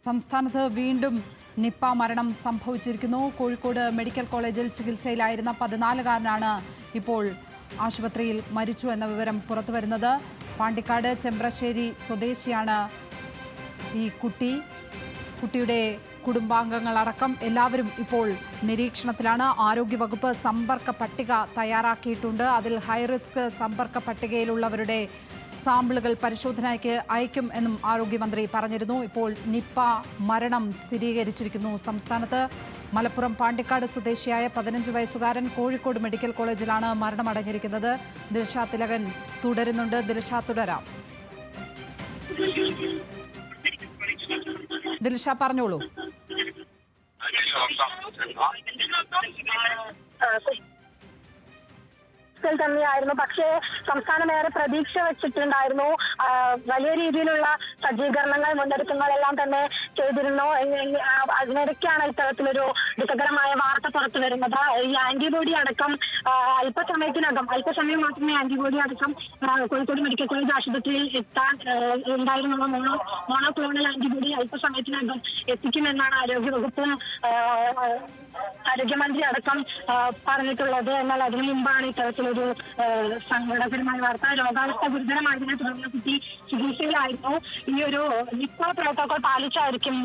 സംസ്ഥാനത്ത് വീണ്ടും നിപ്പ മരണം സംഭവിച്ചിരിക്കുന്നു. കോഴിക്കോട് മെഡിക്കൽ കോളേജിൽ ചികിത്സയിലായിരുന്ന 14-കാരനാണ് ഇപ്പോൾ ആശുപത്രിയിൽ മരിച്ചു എന്ന വിവരം പുറത്തുവരുന്നത്. പാണ്ടിക്കാട് ചെമ്പ്രശ്ശേരി സ്വദേശിയാണ് ഈ കുട്ടിയുടെ കുടുംബാംഗങ്ങളടക്കം എല്ലാവരും ഇപ്പോൾ നിരീക്ഷണത്തിലാണ്. ആരോഗ്യവകുപ്പ് സമ്പർക്ക പട്ടിക തയ്യാറാക്കിയിട്ടുണ്ട്. അതിൽ ഹൈറിസ്ക് സമ്പർക്ക പട്ടികയിലുള്ളവരുടെ സാമ്പിളുകൾ പരിശോധനയ്ക്ക് അയക്കും എന്നും ആരോഗ്യമന്ത്രി പറഞ്ഞിരുന്നു. ഇപ്പോൾ നിപ്പ മരണം സ്ഥിരീകരിച്ചിരിക്കുന്നു. സംസ്ഥാനത്ത് മലപ്പുറം പാണ്ടിക്കാട് സ്വദേശിയായ 15 വയസ്സുകാരൻ കോഴിക്കോട് മെഡിക്കൽ കോളേജിലാണ് മരണമടഞ്ഞിരിക്കുന്നത്. ദിൽഷ തിലകൻ തുടരുന്നുണ്ട്. ദിൽഷ, തുടരാം. ദിൽഷ, പറഞ്ഞോളൂ. തന്നെയായിരുന്നു. പക്ഷേ സംസ്ഥാനം ഏറെ പ്രതീക്ഷ വെച്ചിട്ടുണ്ടായിരുന്നു. വലിയ രീതിയിലുള്ള സജ്ജീകരണങ്ങൾ, മുന്നൊരുക്കങ്ങളെല്ലാം തന്നെ ചെയ്തിരുന്നു. അതിനിടയ്ക്കാണ് ഇത്തരത്തിലൊരു ദുഃഖകരമായ വാർത്ത പുറത്തു വരുന്നത്. ഈ ആന്റിബോഡി അടക്കം അല്പസമയം മാത്രമേ ആന്റിബോഡി അടക്കം കോഴിക്കോട് മെഡിക്കൽ കോളേജ് ആശുപത്രിയിൽ എത്താൻ ഉണ്ടായിരുന്നുള്ള മോണോക്ലോണൽ ആന്റിബോഡി അല്പസമയത്തിനകം എത്തിക്കുമെന്നാണ് ആരോഗ്യവകുപ്പും ആരോഗ്യമന്ത്രി അടക്കം പറഞ്ഞിട്ടുള്ളത്. എന്നാൽ അതിനു മുമ്പാണ് ഇത്തരത്തിലൊരു സങ്കടകരമായ വാർത്ത. രോഗാവസ്ഥ ഗുരുതരമായതിനെ തുടർന്ന് കുട്ടി ചികിത്സയിലായിരുന്നു. ഈ ഒരു നിപ്പ പ്രോട്ടോകോൾ പാലിച്ചായിരിക്കും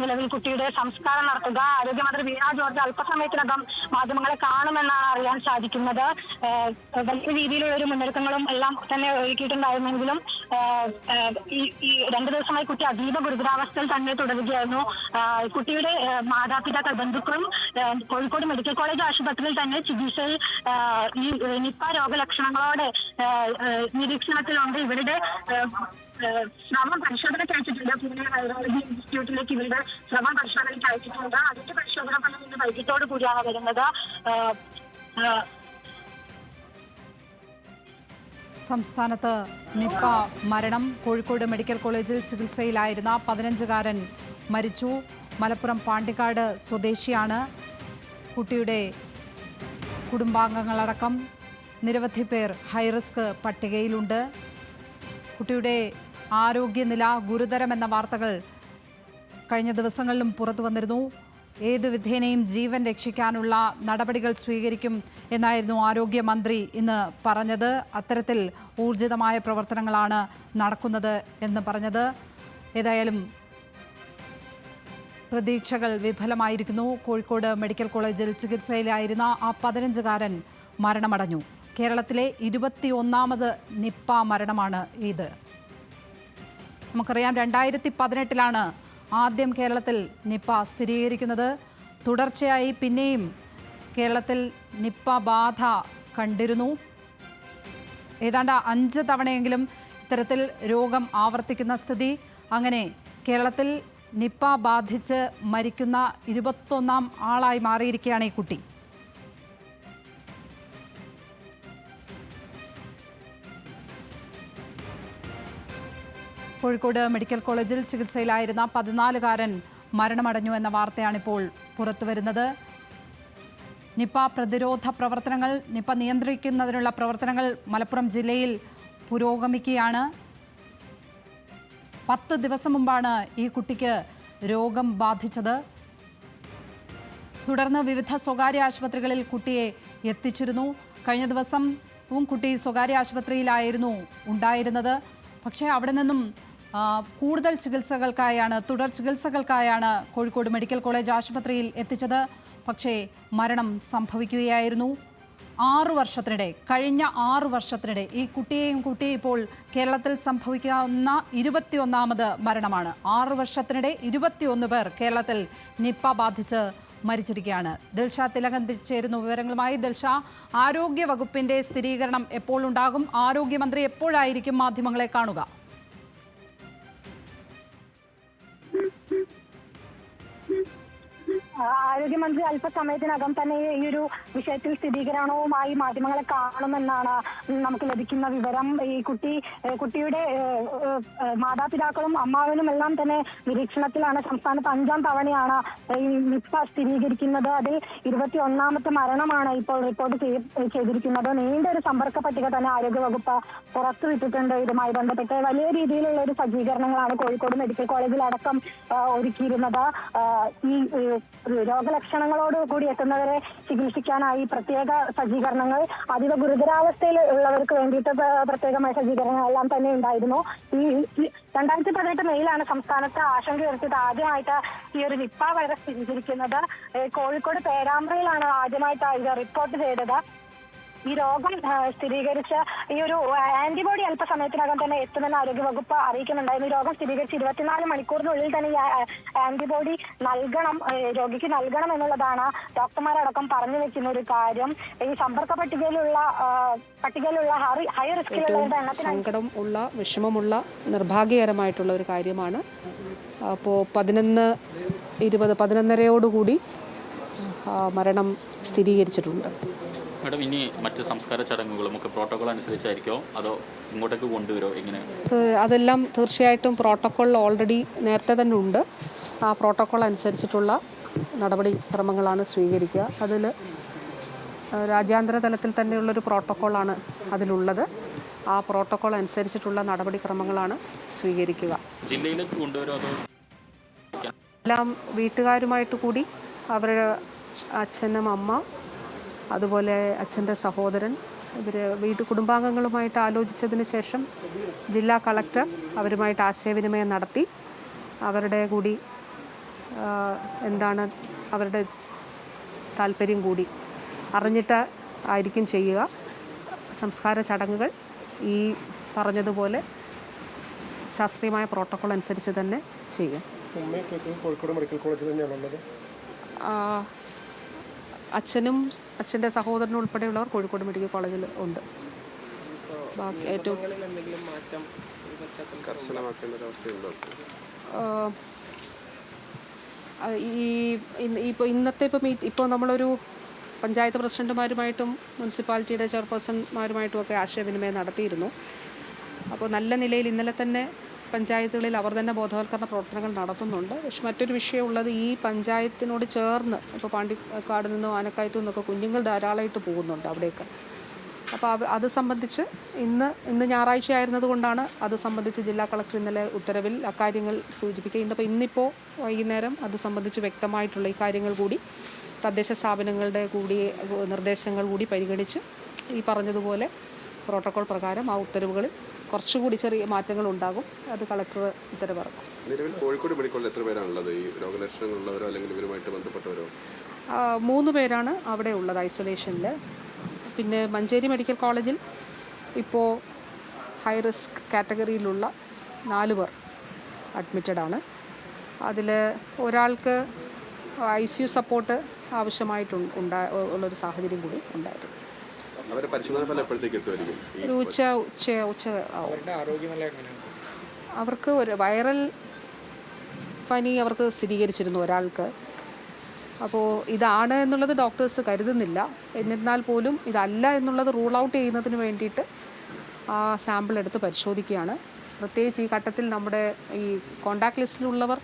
നിലവിൽ കുട്ടിയുടെ സംസ്കാരം നടത്തുക. ആരോഗ്യമന്ത്രി വീണ ജോർജ് അല്പസമയത്തിനകം മാധ്യമങ്ങളെ കാണുമെന്നാണ് അറിയാൻ സാധിക്കുന്നത്. വലിയ രീതിയിലുള്ള ഒരു മുന്നൊരുക്കങ്ങളും എല്ലാം തന്നെ ഒരുക്കിയിട്ടുണ്ടായിരുന്നെങ്കിലും ഈ 2 ദിവസമായി കുട്ടി അതീവ ഗുരുതരാവസ്ഥയിൽ തന്നെ തുടരുകയായിരുന്നു. കുട്ടിയുടെ മാതാപിതാക്കൾ, ബന്ധുക്കളും കോഴിക്കോട് മെഡിക്കൽ കോളേജ് ആശുപത്രിയിൽ തന്നെ ചികിത്സയിൽ ഈ നിപ്പ രോഗലക്ഷണങ്ങളോടെ നിരീക്ഷണത്തിലുണ്ട്. ഇവരുടെ സ്രവം പരിശോധനയ്ക്ക് അയച്ചിട്ടുണ്ട്. പൂനെ വൈറോളജി ഇൻസ്റ്റിറ്റ്യൂട്ടിലേക്ക് ഇവരുടെ സ്രവം പരിശോധനയ്ക്ക് അയച്ചിട്ടുണ്ട്. അതിന്റെ പരിശോധന ഫലം ഇന്ന് വൈകിട്ടോട് കൂടിയാണ് വരുന്നത്. സംസ്ഥാനത്ത് നിപ്പ മരണം. കോഴിക്കോട് മെഡിക്കൽ കോളേജിൽ ചികിത്സയിലായിരുന്ന 15-കാരൻ മരിച്ചു. മലപ്പുറം പാണ്ടിക്കാട് സ്വദേശിയാണ്. കുട്ടിയുടെ കുടുംബാംഗങ്ങളടക്കം നിരവധി പേർ ഹൈറിസ്ക് പട്ടികയിലുണ്ട്. കുട്ടിയുടെ ആരോഗ്യനില ഗുരുതരമെന്ന വാർത്തകൾ കഴിഞ്ഞ ദിവസങ്ങളിലും പുറത്തു വന്നിരുന്നു. ഏത് വിധേനയും ജീവൻ രക്ഷിക്കാനുള്ള നടപടികൾ സ്വീകരിക്കും എന്നായിരുന്നു ആരോഗ്യമന്ത്രി ഇന്ന് പറഞ്ഞത്. അത്തരത്തിൽ ഊർജിതമായ പ്രവർത്തനങ്ങളാണ് നടക്കുന്നത് എന്ന് പറഞ്ഞത്. ഏതായാലും പ്രതീക്ഷകൾ വിഫലമായിരിക്കുന്നു. കോഴിക്കോട് മെഡിക്കൽ കോളേജിൽ ചികിത്സയിലായിരുന്ന ആ 15-കാരൻ മരണമടഞ്ഞു. കേരളത്തിലെ 21ാമത് നിപ്പ മരണമാണ് ഇത്. നമുക്കറിയാം, 2018-ലാണ് ആദ്യം കേരളത്തിൽ നിപ്പ സ്ഥിരീകരിക്കുന്നത്. തുടർച്ചയായി പിന്നെയും കേരളത്തിൽ നിപ്പ ബാധ കണ്ടിരുന്നു. ഏതാണ്ട് 5 തവണയെങ്കിലും ഇത്തരത്തിൽ രോഗം ആവർത്തിക്കുന്ന സ്ഥിതി. അങ്ങനെ കേരളത്തിൽ നിപ്പ ബാധിച്ച് മരിക്കുന്ന 21ാം ആളായി മാറിയിരിക്കുകയാണ് ഈ കുട്ടി. കോഴിക്കോട് മെഡിക്കൽ കോളേജിൽ ചികിത്സയിലായിരുന്ന 14-കാരൻ മരണമടഞ്ഞു എന്ന വാർത്തയാണിപ്പോൾ പുറത്തുവരുന്നത്. നിപ്പ പ്രതിരോധ പ്രവർത്തനങ്ങൾ, നിപ്പ നിയന്ത്രിക്കുന്നതിനുള്ള പ്രവർത്തനങ്ങൾ മലപ്പുറം ജില്ലയിൽ പുരോഗമിക്കുകയാണ്. 10 ദിവസം മുമ്പാണ് ഈ കുട്ടിക്ക് രോഗം ബാധിച്ചത്. തുടർന്ന് വിവിധ സ്വകാര്യ ആശുപത്രികളിൽ കുട്ടിയെ എത്തിച്ചിരുന്നു. കഴിഞ്ഞ ദിവസവും കുട്ടി സ്വകാര്യ ആശുപത്രിയിലായിരുന്നു ഉണ്ടായിരുന്നത്. പക്ഷേ അവിടെ നിന്നും കൂടുതൽ ചികിത്സകൾക്കായാണ്, തുടർ ചികിത്സകൾക്കായാണ് കോഴിക്കോട് മെഡിക്കൽ കോളേജ് ആശുപത്രിയിൽ എത്തിച്ചത്. പക്ഷേ മരണം സംഭവിക്കുകയായിരുന്നു. 6 വർഷത്തിനിടെ, കഴിഞ്ഞ 6 വർഷത്തിനിടെ ഈ കുട്ടിയെയും കൂട്ടി ഇപ്പോൾ കേരളത്തിൽ സംഭവിക്കാവുന്ന 21ാമത് മരണമാണ്. 6 വർഷത്തിനിടെ 21 പേർ കേരളത്തിൽ നിപ്പ ബാധിച്ച് മരിച്ചിരിക്കുകയാണ്. ദിൽഷ തിലകൻ ചേരുന്നു വിവരങ്ങളുമായി. ദിൽഷ, ആരോഗ്യ വകുപ്പിന്റെ സ്ഥിരീകരണം എപ്പോൾ ഉണ്ടാകും? ആരോഗ്യമന്ത്രി എപ്പോഴായിരിക്കും മാധ്യമങ്ങളെ കാണുക? ആരോഗ്യമന്ത്രി അല്പസമയത്തിനകം തന്നെ ഈ ഒരു വിഷയത്തിൽ സ്ഥിരീകരണവുമായി മാധ്യമങ്ങളെ കാണുമെന്നാണ് നമുക്ക് ലഭിക്കുന്ന വിവരം. ഈ കുട്ടിയുടെ മാതാപിതാക്കളും അമ്മാവനും എല്ലാം തന്നെ നിരീക്ഷണത്തിലാണ്. സംസ്ഥാനത്ത് 5ാം തവണയാണ് ഈ നിപ്പ സ്ഥിരീകരിക്കുന്നത്. അതിൽ 21ാമത്തെ മരണമാണ് ഇപ്പോൾ റിപ്പോർട്ട് ചെയ്തിരിക്കുന്നത്. നീണ്ട ഒരു സമ്പർക്ക പട്ടിക തന്നെ ആരോഗ്യവകുപ്പ് പുറത്തുവിട്ടിട്ടുണ്ട്. ഇതുമായി ബന്ധപ്പെട്ട് വലിയ രീതിയിലുള്ള ഒരു സജ്ജീകരണങ്ങളാണ് കോഴിക്കോട് മെഡിക്കൽ കോളേജിലടക്കം ഒരുക്കിയിരുന്നത്. ഈ രോഗലക്ഷണങ്ങളോട് കൂടി എത്തുന്നവരെ ചികിത്സിക്കാനായി പ്രത്യേക സജ്ജീകരണങ്ങൾ, അതീവ ഗുരുതരാവസ്ഥയിൽ ഉള്ളവർക്ക് വേണ്ടിയിട്ട് പ്രത്യേകമായ സജ്ജീകരണങ്ങളെല്ലാം തന്നെ ഉണ്ടായിരുന്നു. ഈ 2018 മെയിലാണ് സംസ്ഥാനത്ത് ആശങ്ക ഉയർത്തിയത് ആദ്യമായിട്ട് ഈ ഒരു നിപ്പ വൈറസ് സ്ഥിരീകരിക്കുന്നത്. കോഴിക്കോട് പേരാമ്പ്രയിലാണ് ആദ്യമായിട്ട് ഇത് റിപ്പോർട്ട് ചെയ്തത്. ഈ രോഗം സ്ഥിരീകരിച്ച് ഈ ഒരു ആന്റിബോഡി അല്പസമയത്തിനകം തന്നെ എത്തുമെന്ന് ആരോഗ്യവകുപ്പ് അറിയിക്കുന്നുണ്ടായിരുന്നു. ഈ രോഗം സ്ഥിരീകരിച്ച് 24 മണിക്കൂറിനുള്ളിൽ തന്നെ ഈ ആന്റിബോഡി രോഗിക്ക് നൽകണം എന്നുള്ളതാണ് ഡോക്ടർമാരടക്കം പറഞ്ഞു വെക്കുന്ന ഒരു കാര്യം. ഈ സമ്പർക്ക പട്ടികയിലുള്ള ഹൈ റിസ്കിലുള്ളവരുടെ എണ്ണത്തിന് സങ്കടം ഉള്ള, വിഷമമുള്ള, നിർഭാഗ്യകരമായിട്ടുള്ള ഒരു കാര്യമാണ്. അപ്പോൾ 11:30 മരണം സ്ഥിരീകരിച്ചിട്ടുണ്ട്. മാഡം, ഇനി മറ്റ് സംസ്കാര ചടങ്ങുകളും ഒക്കെ പ്രോട്ടോകോൾ അനുസരിച്ചായിരിക്കോ അതോ ഇങ്ങോട്ടേക്ക് കൊണ്ടുവരുമോ? എങ്ങനെ? അതെല്ലാം തീർച്ചയായിട്ടും പ്രോട്ടോകോൾ ഓൾറെഡി നേരത്തെ തന്നെ ഉണ്ട്. ആ പ്രോട്ടോകോൾ അനുസരിച്ചിട്ടുള്ള നടപടിക്രമങ്ങളാണ് സ്വീകരിക്കുക. അതിൽ രാജ്യാന്തര തലത്തിൽ തന്നെയുള്ളൊരു പ്രോട്ടോകോളാണ് അതിലുള്ളത്. ആ പ്രോട്ടോകോൾ അനുസരിച്ചിട്ടുള്ള നടപടിക്രമങ്ങളാണ് സ്വീകരിക്കുക. ജില്ലയിലേക്ക് കൊണ്ടുവരുമോ അതോ എല്ലാം വീട്ടുകാരുമായിട്ട് കൂടി അവരുടെ അച്ഛനും അമ്മ, അതുപോലെ അച്ഛൻ്റെ സഹോദരൻ, ഇവർ കുടുംബാംഗങ്ങളുമായിട്ട് ആലോചിച്ചതിന് ശേഷം ജില്ലാ കളക്ടർ അവരുമായിട്ട് ആശയവിനിമയം നടത്തി അവരുടെ കൂടി എന്താണ് അവരുടെ താല്പര്യം കൂടി അറിഞ്ഞിട്ട് ആയിരിക്കും ചെയ്യുക. സംസ്കാര ചടങ്ങുകൾ ഈ പറഞ്ഞതുപോലെ ശാസ്ത്രീയമായ പ്രോട്ടോകോൾ അനുസരിച്ച് തന്നെ ചെയ്യും. കോഴിക്കോട് മെഡിക്കൽ കോളേജിൽ തന്നെയാണുള്ളത്. അച്ഛനും അച്ഛൻ്റെ സഹോദരനും ഉൾപ്പെടെയുള്ളവർ കോഴിക്കോട് മെഡിക്കൽ കോളേജിൽ ഉണ്ട്. ബാക്കി ഏറ്റവും ഇപ്പോൾ നമ്മളൊരു പഞ്ചായത്ത് പ്രസിഡന്റുമാരുമായിട്ടും മുനിസിപ്പാലിറ്റിയുടെ ചെയർപേഴ്സൺമാരുമായിട്ടും ഒക്കെ ആശയവിനിമയം നടത്തിയിരുന്നു. അപ്പോൾ നല്ല നിലയിൽ ഇന്നലെ തന്നെ പഞ്ചായത്തുകളിൽ അവർ തന്നെ ബോധവൽക്കരണ പ്രവർത്തനങ്ങൾ നടത്തുന്നുണ്ട്. പക്ഷെ മറ്റൊരു വിഷയമുള്ളത്, ഈ പഞ്ചായത്തിനോട് ചേർന്ന് ഇപ്പോൾ പാണ്ടിക്കാട് നിന്നും ആനക്കായത്തു നിന്നൊക്കെ കുഞ്ഞുങ്ങൾ ധാരാളമായിട്ട് പോകുന്നുണ്ട് അവിടേക്ക്. അപ്പോൾ അത് സംബന്ധിച്ച് ഇന്ന് ഞായറാഴ്ച ആയിരുന്നത് കൊണ്ടാണ് അത് സംബന്ധിച്ച് ജില്ലാ കളക്ടർ ഇന്നലെ ഉത്തരവിൽ അക്കാര്യങ്ങൾ സൂചിപ്പിക്കുക. ഇന്നിപ്പോൾ വൈകുന്നേരം അത് സംബന്ധിച്ച് വ്യക്തമായിട്ടുള്ള ഈ കാര്യങ്ങൾ കൂടി തദ്ദേശ സ്ഥാപനങ്ങളുടെ കൂടി നിർദ്ദേശങ്ങൾ കൂടി പരിഗണിച്ച് ഈ പറഞ്ഞതുപോലെ പ്രോട്ടോകോൾ പ്രകാരം ആ ഉത്തരവുകളിൽ കുറച്ചുകൂടി ചെറിയ മാറ്റങ്ങൾ ഉണ്ടാകും. അത് കളക്ടർ ഉത്തരവിറക്കും. നിലവിൽ കോഴിക്കോട് മെഡിക്കൽ കോളേജിൽ എത്ര പേരാണുള്ളത്? ഈ രോഗലക്ഷണങ്ങളുള്ളവരോ അല്ലെങ്കിൽ ഇവരുമായിട്ട് ബന്ധപ്പെട്ടവരോ? 3 പേരാണ് അവിടെ ഉള്ളത് ഐസൊലേഷനിൽ. പിന്നെ മഞ്ചേരി മെഡിക്കൽ കോളേജിൽ ഇപ്പോൾ ഹൈ റിസ്ക് കാറ്റഗറിയിലുള്ള 4 പേർ അഡ്മിറ്റഡാണ്. അതിൽ ഒരാൾക്ക് ICU സപ്പോർട്ട് ആവശ്യമായിട്ടുള്ളൊരു സാഹചര്യം കൂടി ഉണ്ടായിരുന്നു. അവരുടെ പരിശോധന ഫലം എപ്പോഴത്തേക്ക് എത്തുമായിരിക്കും? ഒരു ഉച്ച ആവും. അവർക്ക് ഒരു വൈറൽ പനി അവർക്ക് സ്ഥിരീകരിച്ചിരുന്നു ഒരാൾക്ക്. അപ്പോൾ ഇതാണ് എന്നുള്ളത് ഡോക്ടേഴ്സ് കരുതുന്നില്ല. എന്നിരുന്നാൽ പോലും ഇതല്ല എന്നുള്ളത് റൂൾ ഔട്ട് ചെയ്യുന്നതിന് വേണ്ടിയിട്ട് ആ സാമ്പിൾ എടുത്ത് പരിശോധിക്കുകയാണ്. പ്രത്യേകിച്ച് ഈ ഘട്ടത്തിൽ നമ്മുടെ ഈ കോണ്ടാക്ട് ലിസ്റ്റിലുള്ളവർ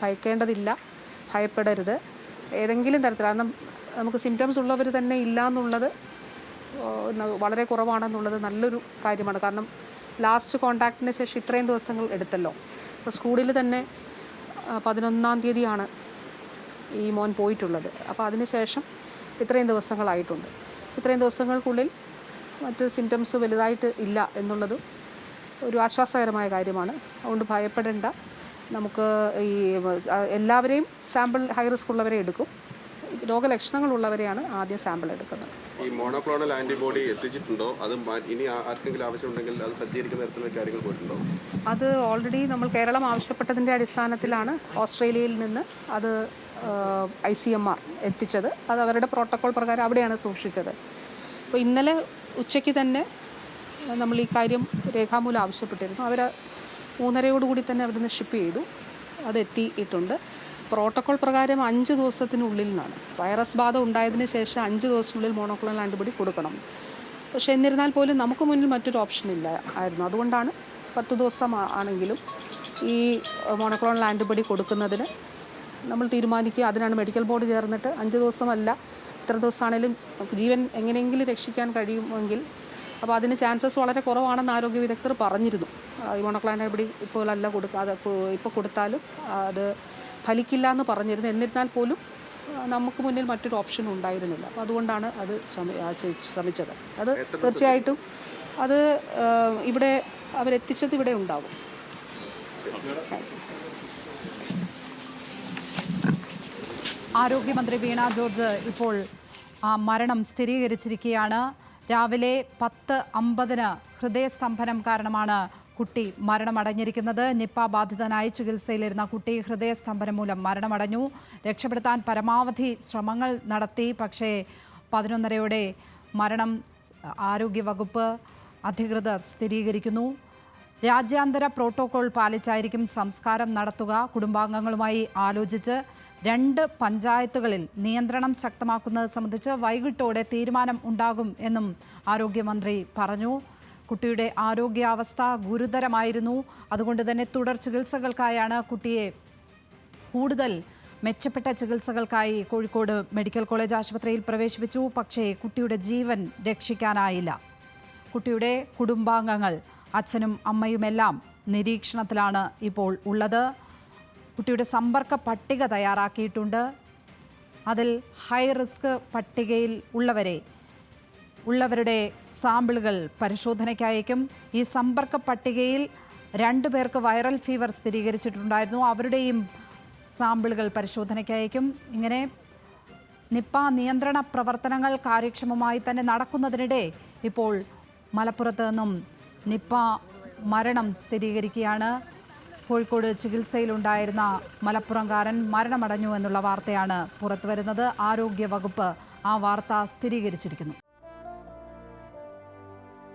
ഭയക്കേണ്ടതില്ല, ഭയപ്പെടരുത്. ഏതെങ്കിലും തരത്തിൽ, കാരണം നമുക്ക് സിംറ്റംസ് ഉള്ളവർ തന്നെ ഇല്ല എന്നുള്ളത് വളരെ കുറവാണെന്നുള്ളത് നല്ലൊരു കാര്യമാണ്. കാരണം ലാസ്റ്റ് കോണ്ടാക്റ്റിന് ശേഷം ഇത്രയും ദിവസങ്ങൾ എടുത്തല്ലോ. അപ്പോൾ സ്കൂളിൽ തന്നെ 11-ാം തീയതിയാണ് ഈ മോൻ പോയിട്ടുള്ളത്. അപ്പോൾ അതിന് ശേഷം ഇത്രയും ദിവസങ്ങളായിട്ടുണ്ട്. ഇത്രയും ദിവസങ്ങൾക്കുള്ളിൽ മറ്റ് സിംറ്റംസ് വലുതായിട്ട് ഇല്ല എന്നുള്ളത് ഒരു ആശ്വാസകരമായ കാര്യമാണ്. അതുകൊണ്ട് ഭയപ്പെടേണ്ട. നമുക്ക് ഈ എല്ലാവരെയും സാമ്പിൾ ഹൈ റിസ്ക് ഉള്ളവരെ എടുക്കും. രോഗലക്ഷണങ്ങളുള്ളവരെയാണ് ആദ്യം സാമ്പിൾ എടുക്കുന്നത്. ഈ മോണോക്ലോണൽ ആന്റിബോഡി എത്തിച്ചിട്ടുണ്ടോ? അത് ഇനി ആർക്കെങ്കിലും ആവശ്യമുണ്ടെങ്കിൽ അത് സജ്ജീകരിക്കുന്ന തരത്തിലുള്ള കാര്യങ്ങൾ പോയിട്ടുണ്ടോ? അത് ഓൾറെഡി നമ്മൾ കേരളം ആവശ്യപ്പെട്ടതിൻ്റെ അടിസ്ഥാനത്തിലാണ് ഓസ്ട്രേലിയയിൽ നിന്ന് അത് ICMR എത്തിച്ചത്. അത് അവരുടെ പ്രോട്ടോകോൾ പ്രകാരം അവിടെയാണ് സൂക്ഷിച്ചത്. അപ്പോൾ ഇന്നലെ ഉച്ചയ്ക്ക് തന്നെ നമ്മൾ ഈ കാര്യം രേഖാമൂലം ആവശ്യപ്പെട്ടിരുന്നു. അവർ 3:30 തന്നെ അവിടുന്ന് ഷിപ്പ് ചെയ്തു. അത് എത്തിയിട്ടുണ്ട്. പ്രോട്ടോകോൾ പ്രകാരം 5 ദിവസത്തിനുള്ളിൽ നിന്നാണ്. വൈറസ് ബാധ ഉണ്ടായതിന് ശേഷം 5 ദിവസത്തിനുള്ളിൽ മോണോക്ലോണൽ ആൻറ്റിബോഡി കൊടുക്കണം. പക്ഷേ എന്നിരുന്നാൽ പോലും നമുക്ക് മുന്നിൽ മറ്റൊരു ഓപ്ഷൻ ഇല്ല ആയിരുന്നു. അതുകൊണ്ടാണ് 10 ദിവസം ആണെങ്കിലും ഈ മോണോക്ലോണൽ ആൻറ്റിബോഡി കൊടുക്കുന്നതിന് നമ്മൾ തീരുമാനിക്കുക. അതിനാണ് മെഡിക്കൽ ബോർഡ് ചേർന്നിട്ട് 5 ദിവസമല്ല, ഇത്ര ദിവസമാണെങ്കിലും ജീവൻ എങ്ങനെയെങ്കിലും രക്ഷിക്കാൻ കഴിയുമെങ്കിൽ, അപ്പോൾ അതിന് ചാൻസസ് വളരെ കുറവാണെന്ന് ആരോഗ്യ വിദഗ്ധർ പറഞ്ഞിരുന്നു. ഈ മോണോക്ലോണൽ ആൻറ്റിബോഡി ഇപ്പോഴല്ല ഇപ്പോൾ കൊടുത്താലും അത് ഫലിക്കില്ല എന്ന് പറഞ്ഞിരുന്നു. എന്നിരുന്നാൽ പോലും നമുക്ക് മുന്നിൽ മറ്റൊരു ഓപ്ഷൻ ഉണ്ടായിരുന്നില്ല. അപ്പോൾ അതുകൊണ്ടാണ് അത് ശ്രമിച്ചത്. അത് തീർച്ചയായിട്ടും അത് ഇവിടെ അവരെത്തിച്ചത് ഇവിടെ ഉണ്ടാവും. ആരോഗ്യമന്ത്രി വീണ ജോർജ് ഇപ്പോൾ ആ മരണം സ്ഥിരീകരിച്ചിരിക്കുകയാണ്. രാവിലെ 10:50 ഹൃദയസ്തംഭനം കാരണമാണ് കുട്ടി മരണമടഞ്ഞിരിക്കുന്നത്. നിപ്പ ബാധിതനായി ചികിത്സയിലിരുന്ന കുട്ടി ഹൃദയസ്തംഭനം മൂലം മരണമടഞ്ഞു. രക്ഷപ്പെടുത്താൻ പരമാവധി ശ്രമങ്ങൾ നടത്തി. പക്ഷേ 11:30 മരണം ആരോഗ്യവകുപ്പ് അധികൃതർ സ്ഥിരീകരിക്കുന്നു. രാജ്യാന്തര പ്രോട്ടോകോൾ പാലിച്ചായിരിക്കും സംസ്കാരം നടത്തുക. കുടുംബാംഗങ്ങളുമായി ആലോചിച്ച് 2 പഞ്ചായത്തുകളിൽ നിയന്ത്രണം ശക്തമാക്കുന്നത് സംബന്ധിച്ച് വൈകിട്ടോടെ തീരുമാനം ഉണ്ടാകും എന്നും ആരോഗ്യമന്ത്രി പറഞ്ഞു. കുട്ടിയുടെ ആരോഗ്യാവസ്ഥ ഗുരുതരമായിരുന്നു. അതുകൊണ്ട് തന്നെ തുടർ ചികിത്സകൾക്കായാണ് കുട്ടിയെ കൂടുതൽ മെച്ചപ്പെട്ട ചികിത്സകൾക്കായി കോഴിക്കോട് മെഡിക്കൽ കോളേജ് ആശുപത്രിയിൽ പ്രവേശിപ്പിച്ചു. പക്ഷേ കുട്ടിയുടെ ജീവൻ രക്ഷിക്കാനായില്ല. കുട്ടിയുടെ കുടുംബാംഗങ്ങൾ, അച്ഛനും അമ്മയുമെല്ലാം നിരീക്ഷണത്തിലാണ് ഇപ്പോൾ ഉള്ളത്. കുട്ടിയുടെ സമ്പർക്ക പട്ടിക തയ്യാറാക്കിയിട്ടുണ്ട്. അതിൽ ഹൈ റിസ്ക് പട്ടികയിൽ ഉള്ളവരുടെ സാമ്പിളുകൾ പരിശോധനയ്ക്കയക്കും. ഈ സമ്പർക്ക പട്ടികയിൽ 2 പേർക്ക് വൈറൽ ഫീവർ സ്ഥിരീകരിച്ചിട്ടുണ്ടായിരുന്നു. അവരുടെയും സാമ്പിളുകൾ പരിശോധനയ്ക്കയക്കും. ഇങ്ങനെ നിപ്പ നിയന്ത്രണ പ്രവർത്തനങ്ങൾ കാര്യക്ഷമമായി തന്നെ നടക്കുന്നതിനിടെ ഇപ്പോൾ മലപ്പുറത്ത് നിന്നും നിപ്പ മരണം സ്ഥിരീകരിക്കുകയാണ്. കോഴിക്കോട് ചികിത്സയിലുണ്ടായിരുന്ന മലപ്പുറംകാരൻ മരണമടഞ്ഞു എന്നുള്ള വാർത്തയാണ് പുറത്തുവരുന്നത്. ആരോഗ്യവകുപ്പ് ആ വാർത്ത സ്ഥിരീകരിച്ചിരിക്കുന്നു.